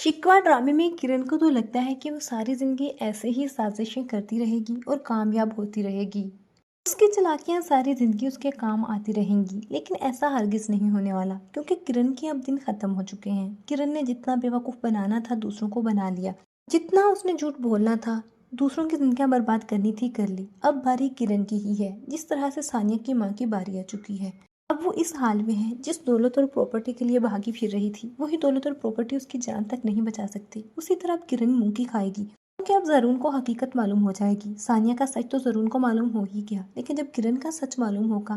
शिकवा ड्रामे में किरण को तो लगता है कि वो सारी जिंदगी ऐसे ही साजिशें करती रहेगी और कामयाब होती रहेगी। उसकी चालाकियां सारी जिंदगी उसके काम आती रहेंगी, लेकिन ऐसा हरगिज नहीं होने वाला क्योंकि किरण के अब दिन खत्म हो चुके हैं। किरण ने जितना बेवकूफ बनाना था दूसरों को बना लिया, जितना उसने झूठ बोलना था, दूसरों की जिंदगियां बर्बाद करनी थी कर ली। अब बारी किरण की ही है। जिस तरह से सानिया की माँ की बारी आ चुकी है, अब वो इस हाल में है। जिस दौलत और प्रॉपर्टी के लिए भागी फिर रही थी, वही दौलत और प्रॉपर्टी उसकी जान तक नहीं बचा सकती। उसी तरह अब किरण मुंह की खाएगी, क्योंकि अब जरून को हकीकत मालूम हो जाएगी। सानिया का सच तो जरून को मालूम हो ही गया, लेकिन जब किरण का सच मालूम होगा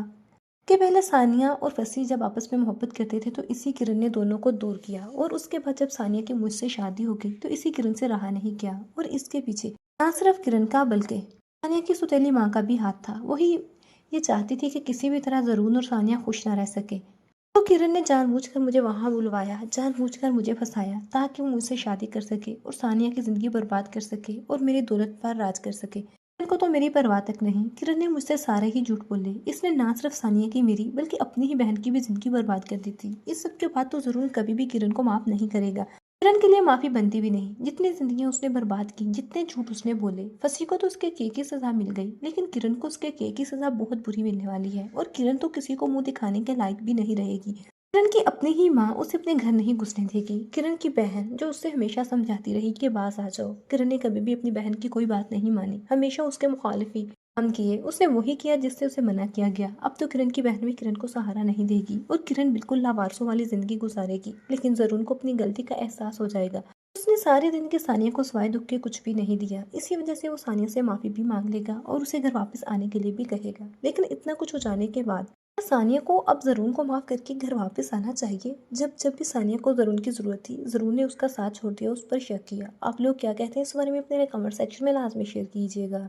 कि पहले सानिया और फसी जब आपस में मोहब्बत करते थे तो इसी किरण ने दोनों को दूर किया, और उसके बाद जब सानिया की मुझसे शादी हो गई तो इसी किरण से रहा नहीं गया। और इसके पीछे ना सिर्फ किरण का बल्कि सानिया की सुतेली माँ का भी हाथ था। वही ये चाहती थी कि किसी भी तरह जरून और सानिया खुश ना रह सके। तो किरण ने जानबूझकर मुझे वहां बुलवाया, जानबूझकर मुझे फंसाया, ताकि वो मुझसे शादी कर सके और सानिया की जिंदगी बर्बाद कर सके और मेरी दौलत पर राज कर सके। किरण को तो मेरी परवाह तक नहीं। किरण ने मुझसे सारे ही झूठ बोले। इसने ना सिर्फ सानिया की मेरी बल्कि अपनी ही बहन की भी जिंदगी बर्बाद कर दी थी। इस सब के बाद तो जरूर कभी भी किरण को माफ नहीं करेगा। किरण के लिए माफी बनती भी नहीं। जितनी जिंदगियां उसने बर्बाद की, जितने झूठ उसने बोले। फंसी को तो उसके के की सजा मिल गई, लेकिन किरण को उसके के की सजा बहुत बुरी मिलने वाली है। और किरण तो किसी को मुंह दिखाने के लायक भी नहीं रहेगी। किरण की अपनी ही माँ उसे अपने घर नहीं घुसने देगी। किरण की बहन जो उससे हमेशा समझाती रही कि बास आ जाओ, किरण ने कभी भी अपनी बहन की कोई बात नहीं मानी। हमेशा उसके मुखालिफ ही काम किए। उसने वही किया जिससे उसे मना किया गया। अब तो किरण की बहन भी किरण को सहारा नहीं देगी और किरण बिल्कुल लावारसों वाली जिंदगी गुजारेगी। लेकिन जरून को अपनी गलती का एहसास हो जाएगा। उसने सारे दिन के सानिया को सिवाय दुख के कुछ भी नहीं दिया। इसी वजह से वो सानिया से माफी भी मांग लेगा और उसे घर वापस आने के लिए भी कहेगा। लेकिन इतना कुछ हो जाने के बाद सानिया को अब जरून को माफ करके घर वापस आना चाहिए। जब जब भी सानिया को जरून की जरूरत थी, जरून ने उसका साथ छोड़ दिया, उस पर शक किया। आप लोग क्या कहते हैं इस बारे में अपने कमेंट सेक्शन में लाजमी शेयर कीजिएगा।